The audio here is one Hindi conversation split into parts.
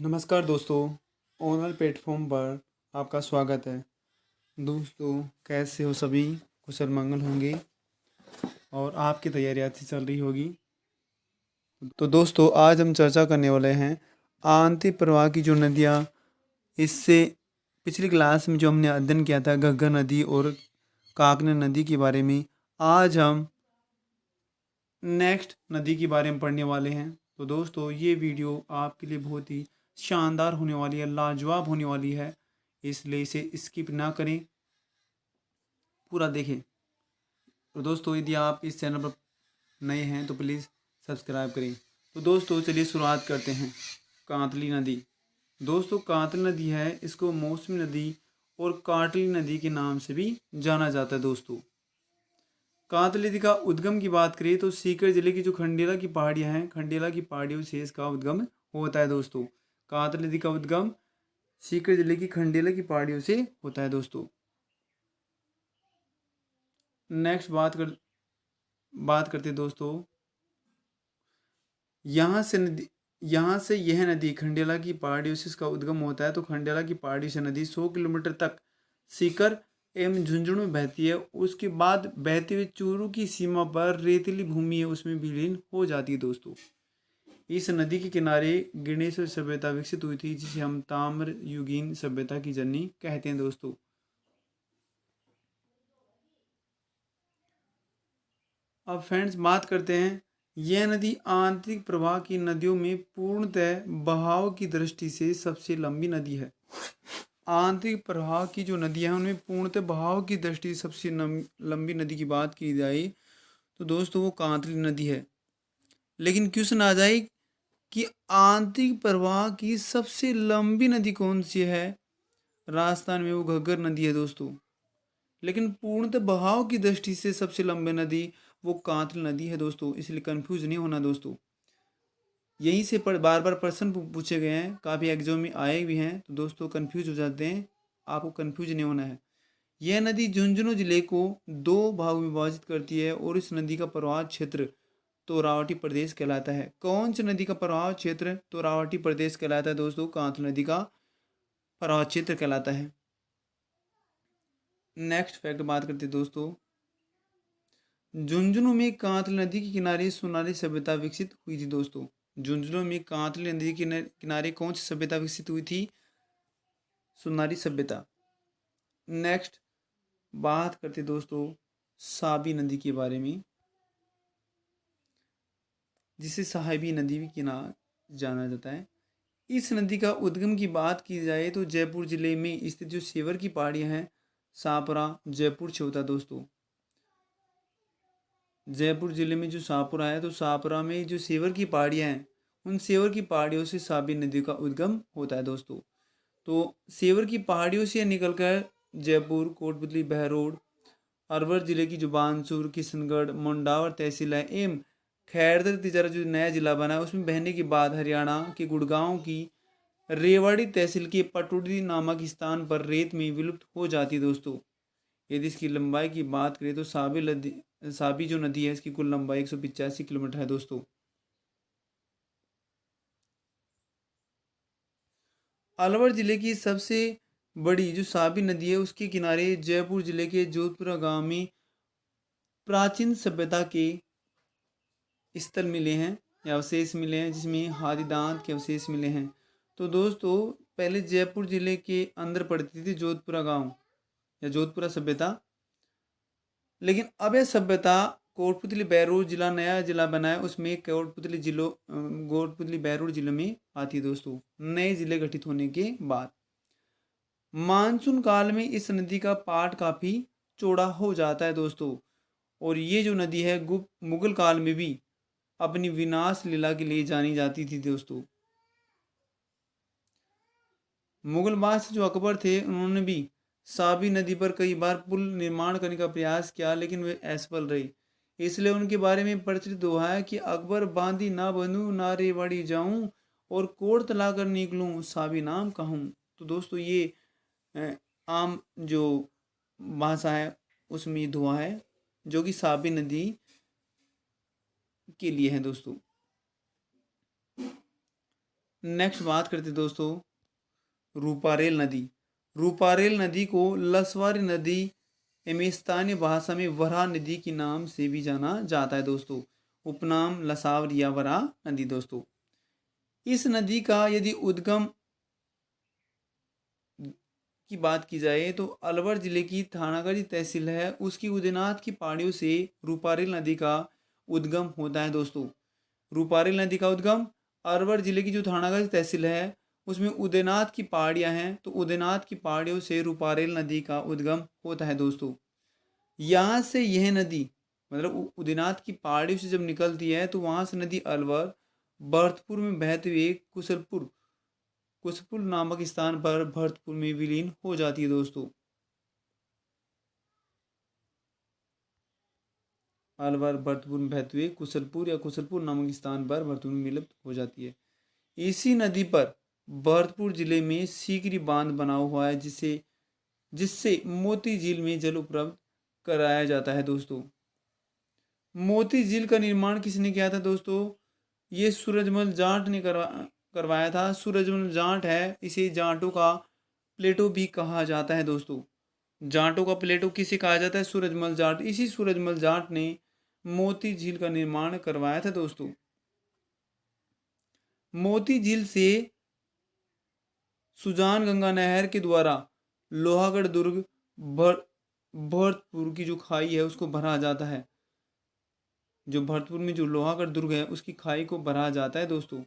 नमस्कार दोस्तों, ऑनलाइन प्लेटफॉर्म पर आपका स्वागत है। दोस्तों, कैसे हो सभी? कुशल मंगल होंगे और आपकी तैयारी अच्छी चल रही होगी। तो दोस्तों, आज हम चर्चा करने वाले हैं आंतरिक प्रवाह की जो नदियाँ। इससे पिछली क्लास में जो हमने अध्ययन किया था घग्गर नदी और काकनी नदी के बारे में, आज हम नेक्स्ट नदी के बारे में पढ़ने वाले हैं। तो दोस्तों, ये वीडियो आपके लिए बहुत ही शानदार होने वाली है, लाजवाब होने वाली है, इसलिए इसे स्किप ना करें, पूरा देखें। तो दोस्तों, यदि आप इस चैनल पर नए हैं तो प्लीज़ सब्सक्राइब करें। तो दोस्तों, चलिए शुरुआत करते हैं। कांतली नदी। दोस्तों, कांतली नदी है, इसको मौसमी नदी और काटली नदी के नाम से भी जाना जाता है। दोस्तों, कांतली नदी का उद्गम की बात करें तो सीकर जिले की जो खंडेला की पहाड़ियाँ हैं, खंडेला की पहाड़ियों से इसका उद्गम होता है। दोस्तों, कांतली नदी का उद्गम सीकर जिले की खंडेला की पहाड़ियों से होता है। दोस्तों, नेक्स्ट बात करते दोस्तों, यहाँ से यह नदी खंडेला की पहाड़ियों से इसका उद्गम होता है। तो खंडेला की पहाड़ी से नदी 100 किलोमीटर तक सीकर एवं झुंझुनू में बहती है। उसके बाद बहते हुए चूरू की सीमा पर रेतीली भूमि है, उसमें विलीन हो जाती है। दोस्तों, इस नदी के किनारे गणेश सभ्यता विकसित हुई थी, जिसे हम ताम्र युगीन सभ्यता की जननी कहते हैं। दोस्तों, अब फ्रेंड्स बात करते हैं, यह नदी आंतरिक प्रवाह की नदियों में पूर्णतः बहाव की दृष्टि से सबसे लंबी नदी है। आंतरिक प्रवाह की जो नदियाँ हैं उनमें पूर्णतः बहाव की दृष्टि से सबसे लंबी नदी की बात की जाए तो दोस्तों वो कांतली नदी है। लेकिन क्वेश्चन आ जाए कि आंतरिक प्रवाह की सबसे लंबी नदी कौन सी है? राजस्थान में वो घग्गर नदी है। दोस्तों, लेकिन पूर्णतः बहाव की दृष्टि से सबसे लंबी नदी वो कांतली नदी है। दोस्तों, इसलिए कंफ्यूज नहीं होना। दोस्तों, यहीं से बार बार प्रश्न पूछे गए हैं, काफ़ी एग्जाम में आए भी हैं, तो दोस्तों कंफ्यूज हो जाते हैं, आपको कंफ्यूज नहीं होना है। यह नदी झुंझुनू जिले को दो भाग में विभाजित करती है और इस नदी का प्रवाह क्षेत्र तोरावटी प्रदेश कहलाता है। कौन सी नदी का प्रवाह क्षेत्र तोरावटी प्रदेश कहलाता है? दोस्तों, कांतली नदी का प्रवाह क्षेत्र कहलाता है। नेक्स्ट फैक्ट बात करते हैं दोस्तों, झुंझुनू में कांतली नदी के किनारे सोनारी सभ्यता विकसित हुई थी। दोस्तों, झुंझुनू में कांतली नदी के किनारे कौन सी सभ्यता विकसित हुई थी? सुनारी सभ्यता। नेक्स्ट बात करते दोस्तों साबी नदी के बारे में, जिसे साहिबी नदी भी के नाम जाना जाता है। इस नदी का उद्गम की बात की जाए तो जयपुर जिले में स्थित जो सेवर की पहाड़ियाँ हैं, सापरा जयपुर से होता है। दोस्तों, जयपुर जिले में जो सापुरा है, तो सापुरा में जो सेवर की पहाड़ियाँ हैं, उन सेवर की पहाड़ियों से साबी नदी का उद्गम होता है। दोस्तों, तो सेवर की पहाड़ियों से निकलकर जयपुर, कोटपुतली, बहरोड, अलवर जिले की जो बानसूर, किशनगढ़, मंडावर तहसील है एवं खैरदर तिजारा जो नया जिला बना है, उसमें बहने के बाद हरियाणा के गुड़गांव की रेवाड़ी तहसील के पटुड़ी नामक स्थान पर रेत में विलुप्त हो जाती है। दोस्तों, यदि इसकी लंबाई की बात करें तो साबी जो नदी है, इसकी कुल लंबाई 185 किलोमीटर है। दोस्तों, अलवर जिले की सबसे बड़ी जो साबी नदी है, उसके किनारे जयपुर जिले के जोधपुरा गांव में प्राचीन सभ्यता के स्थल मिले हैं या अवशेष मिले हैं, जिसमें हाथी दांत के अवशेष मिले हैं। तो दोस्तों, पहले जयपुर जिले के अंदर पड़ती थी जोधपुरा गांव या जोधपुरा सभ्यता, लेकिन अब यह सभ्यता कोटपुतली बैरूर जिला नया जिला बना है, उसमें कोटपुतली बैरूर जिले में आती है। दोस्तों, नए जिले गठित होने के बाद मानसून काल में इस नदी का पाट काफ़ी चौड़ा हो जाता है। दोस्तों, और ये जो नदी है गुप्त मुगल काल में भी अपनी विनाश लीला के लिए जानी जाती थी। दोस्तों, मुगल बादशाह जो अकबर थे, उन्होंने भी साबी नदी पर कई बार पुल निर्माण करने का प्रयास किया, लेकिन वे असफल रहे। इसलिए उनके बारे में प्रचलित दोहा है कि अकबर बांधी ना बनूं, ना रेवाड़ी जाऊं, और कोट तला कर निकलूं, साबी नाम कहूं। तो दोस्तों, ये अ, आम जो भाषा है उसमें दोहा है, जो कि साबी नदी के लिए है। दोस्तों, नेक्स्ट बात करते हैं दोस्तों रूपारेल नदी। रूपारेल नदी को लसवारी नदी एवं स्थानीय भाषा में वराह नदी के नाम से भी जाना जाता है दोस्तों। उपनाम लसावर या वराह नदी दोस्तों। इस नदी का यदि उद्गम की बात की जाए तो अलवर जिले की थानागढ़ तहसील है, उसकी उदयनाथ की पहाड़ियों से रूपारेल नदी का उद्गम होता है दोस्तों। रूपारेल नदी का उद्गम अलवर जिले की जो थानागढ़ तहसील है उसमें उदयनाथ की पहाड़ियाँ हैं, तो उदयनाथ की पहाड़ियों से रूपारेल नदी का उद्गम होता है दोस्तों। यहाँ से यह नदी मतलब उदयनाथ की पहाड़ियों से जब निकलती है तो वहाँ से नदी अलवर भरतपुर में बहते हुए कुशपुर नामक स्थान पर भरतपुर में विलीन हो जाती है दोस्तों। अलवर भरतपुर में बहते हुए कुशलपुर या कुशलपुर नामक स्थान पर भरतपुर में विलुप्त हो जाती है। इसी नदी पर भरतपुर जिले में सीकरी बांध बना हुआ है जिससे मोती झील में जल उपलब्ध कराया जाता है दोस्तों। मोती झील का निर्माण किसने किया था दोस्तों? ये सूरजमल जाट ने करवाया था। सूरजमल जाट है, इसे जाटों का प्लेटो भी कहा जाता है दोस्तों। जाटों का प्लेटो किसे कहा जाता है? सूरजमल जाट। इसी सूरजमल जाट ने मोती झील का निर्माण करवाया था दोस्तों। मोती झील से सुजान गंगा नहर के द्वारा लोहागढ़ दुर्ग भरतपुर की जो खाई है उसको भरा जाता है। जो भरतपुर में जो लोहागढ़ दुर्ग है उसकी खाई को भरा जाता है दोस्तों।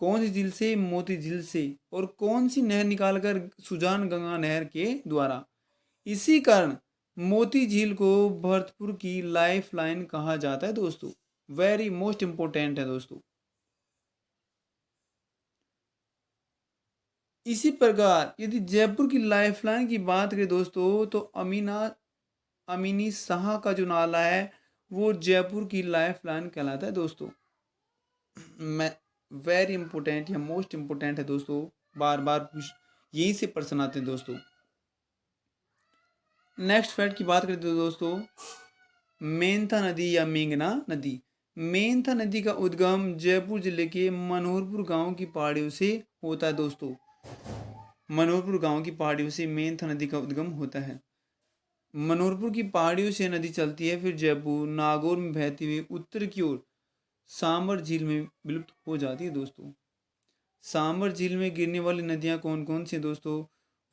कौन सी झील से? मोती झील से। और कौन सी नहर निकालकर? सुजान गंगा नहर के द्वारा। इसी कारण मोती झील को भरतपुर की लाइफ लाइन कहा जाता है दोस्तों। वेरी मोस्ट इंपोर्टेंट है दोस्तों। इसी प्रकार यदि जयपुर की लाइफ लाइन की बात करें दोस्तों तो अमीनी शाह का जो नाला है वो जयपुर की लाइफ लाइन कहलाता है दोस्तों। मैं वेरी इंपोर्टेंट या मोस्ट इंपोर्टेंट है दोस्तों, बार बार यहीं से प्रश्न आते हैं दोस्तों। नेक्स्ट फैक्ट की बात करते हैं दोस्तों मेंथा नदी या मेंगना नदी। मेंथा नदी का उद्गम जयपुर जिले के मनोहरपुर गांव की पहाड़ियों से होता है दोस्तों। मनोहरपुर गांव की पहाड़ियों से मेंथा नदी का उद्गम होता है। मनोहरपुर की पहाड़ियों से नदी चलती है, फिर जयपुर नागौर में बहती हुई उत्तर की ओर सांबर झील में विलुप्त हो जाती है दोस्तों। सांबर झील में गिरने वाली नदियां कौन कौन सी दोस्तों?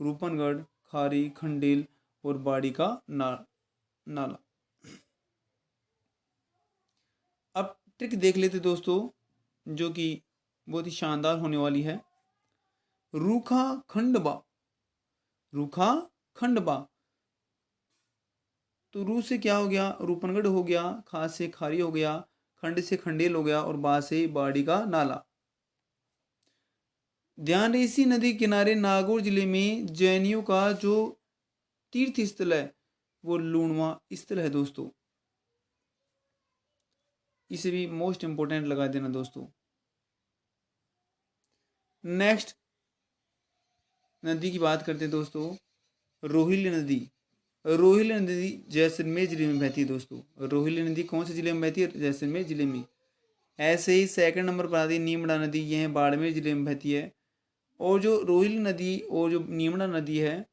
रूपनगढ़, खारी, खंडेल और बाड़ी का नाला। अब ट्रिक देख लेते दोस्तों जो कि बहुत ही शानदार होने वाली है। रूखा खंडबा। रूखा खंडबा तो रू से क्या हो गया? रूपनगढ़ हो गया, खा से खारी हो गया, खंड से खंडेल हो गया और बा से बाड़ी का नाला। ध्यान रहे इसी नदी किनारे नागौर जिले में जैनियों का जो तीर्थ स्थल है वो लूणवा स्थल है दोस्तों। इसे भी मोस्ट इंपोर्टेंट लगा देना दोस्तों। नेक्स्ट नदी की बात करते हैं दोस्तों रोहिली नदी। रोहिली नदी जैसलमेर जिले में बहती है दोस्तों। रोहिली नदी कौन से जिले में बहती है? जैसलमेर जिले में। ऐसे ही सेकंड नंबर पर आती है नीमड़ा नदी, यह बाड़मेर जिले में बहती है। और जो रोहिली नदी और जो नीमड़ा नदी है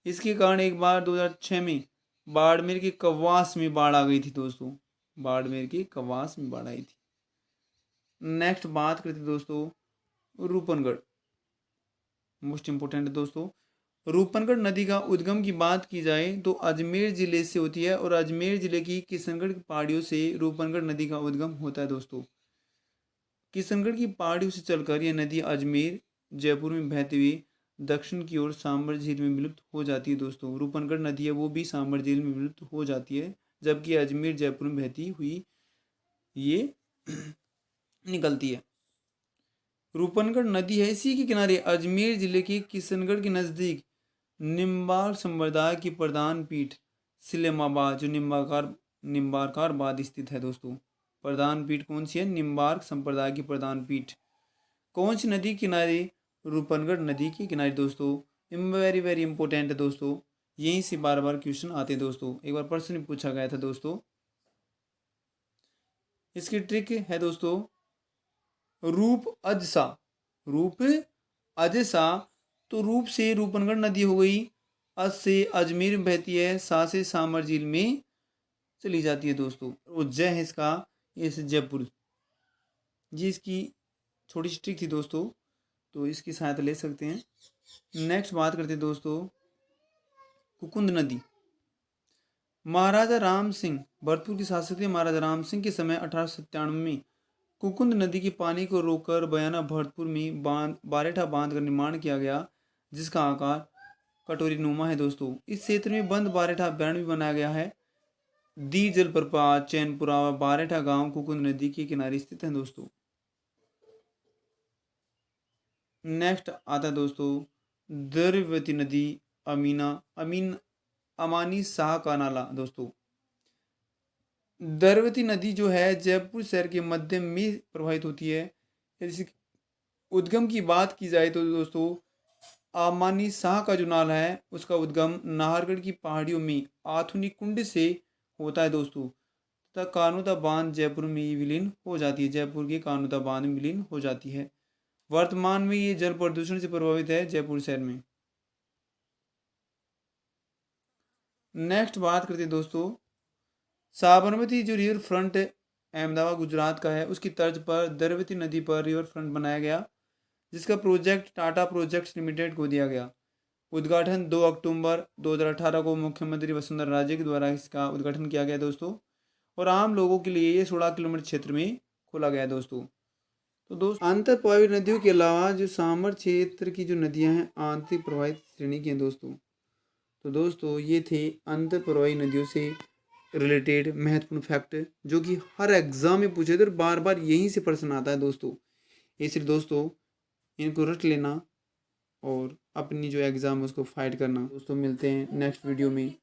इसके कारण एक बार 2006 में बाड़मेर के कवास में बाढ़ आ गई थी दोस्तों। बाड़मेर के कवास में बाढ़ आई थी। नेक्स्ट बात करते दोस्तों रूपनगढ़। मोस्ट इंपोर्टेंट है दोस्तों। रूपनगढ़ नदी का उद्गम की बात की जाए तो अजमेर जिले से होती है और अजमेर जिले की किशनगढ़ की पहाड़ियों से रूपनगढ़ नदी का उद्गम होता है दोस्तों। किशनगढ़ की पहाड़ियों से चलकर यह नदी अजमेर जयपुर में बहती हुई दक्षिण की ओर सांबर झील में विलुप्त हो जाती है दोस्तों। रूपनगढ़ नदी है वो भी सांबर झील में विलुप्त हो जाती है, जबकि अजमेर जयपुर में बहती हुई ये निकलती है। रूपनगढ़ नदी है इसी के किनारे अजमेर जिले के किशनगढ़ के नज़दीक निम्बार्क संप्रदाय की प्रधान पीठ सिलेमाबाद जो निम्बारकार स्थित है दोस्तों। प्रधान पीठ कौन सी है? निम्बार्क संप्रदाय की प्रधान पीठ कौन सी नदी किनारे? रूपनगढ़ नदी के किनारे दोस्तों। वेरी वेरी इंपॉर्टेंट है दोस्तों, यहीं से बार बार क्वेश्चन आते हैं दोस्तों। एक बार प्रश्न पूछा गया था दोस्तों। इसकी ट्रिक है दोस्तों रूप अजसा, रूप अजसा, तो रूप से रूपनगढ़ नदी हो गई, अज से अजमेर में बहती है, सा से सामर झील में चली जाती है दोस्तों। वो जय है इसका, ये से जयपुर। ये इसकी छोटी सी ट्रिक थी दोस्तों, तो इसकी सहायता ले सकते हैं। नेक्स्ट बात करते हैं दोस्तों कुकुंद नदी। महाराजा राम सिंह भरतपुर के शासक थे। महाराजा राम सिंह के समय 1897 में कुकुंद नदी के पानी को रोककर बयाना भरतपुर में बारेठा बांध का निर्माण किया गया, जिसका आकार कटोरी नुमा है दोस्तों। इस क्षेत्र में बंद बारेठा अभ्यारण्य भी बनाया गया है। दीर जलप्रपात, चैनपुरा व बारेठा गांव कुकुंद नदी के किनारे स्थित हैं दोस्तों। नेक्स्ट आता है दोस्तों द्रव्यवती नदी, अमानी शाह का नाला दोस्तों। द्रव्यवती नदी जो है जयपुर शहर के मध्य में प्रवाहित होती है। यदि उद्गम की बात की जाए तो दोस्तों अमानी शाह का जो नाला है उसका उद्गम नाहरगढ़ की पहाड़ियों में आथुनी कुंड से होता है दोस्तों, तथा कानोता बांध जयपुर में ही विलीन हो जाती है। जयपुर के कानोता बांध में विलीन हो जाती है। वर्तमान में ये जल प्रदूषण से प्रभावित है जयपुर शहर में। नेक्स्ट बात करते हैं दोस्तों साबरमती जो रिवर फ्रंट अहमदाबाद गुजरात का है, उसकी तर्ज पर द्रव्यवती नदी पर रिवर फ्रंट बनाया गया, जिसका प्रोजेक्ट टाटा प्रोजेक्ट्स लिमिटेड को दिया गया। उद्घाटन 2 अक्टूबर 2018 को मुख्यमंत्री वसुंधरा राजे के द्वारा इसका उद्घाटन किया गया दोस्तों, और आम लोगों के लिए ये 16 किलोमीटर क्षेत्र में खोला गया दोस्तों। तो दोस्तों अंतर प्रवाही नदियों के अलावा जो सामर क्षेत्र की जो नदियां हैं आंतरिक प्रवाहित श्रेणी की हैं दोस्तों। तो दोस्तों ये थे अंतर प्रवाही नदियों से रिलेटेड महत्वपूर्ण फैक्ट जो कि हर एग्जाम में पूछे थे और बार बार यहीं से प्रश्न आता है दोस्तों। इसलिए दोस्तों इनको रट लेना और अपनी जो एग्ज़ाम है उसको फाइट करना। दोस्तों मिलते हैं नेक्स्ट वीडियो में।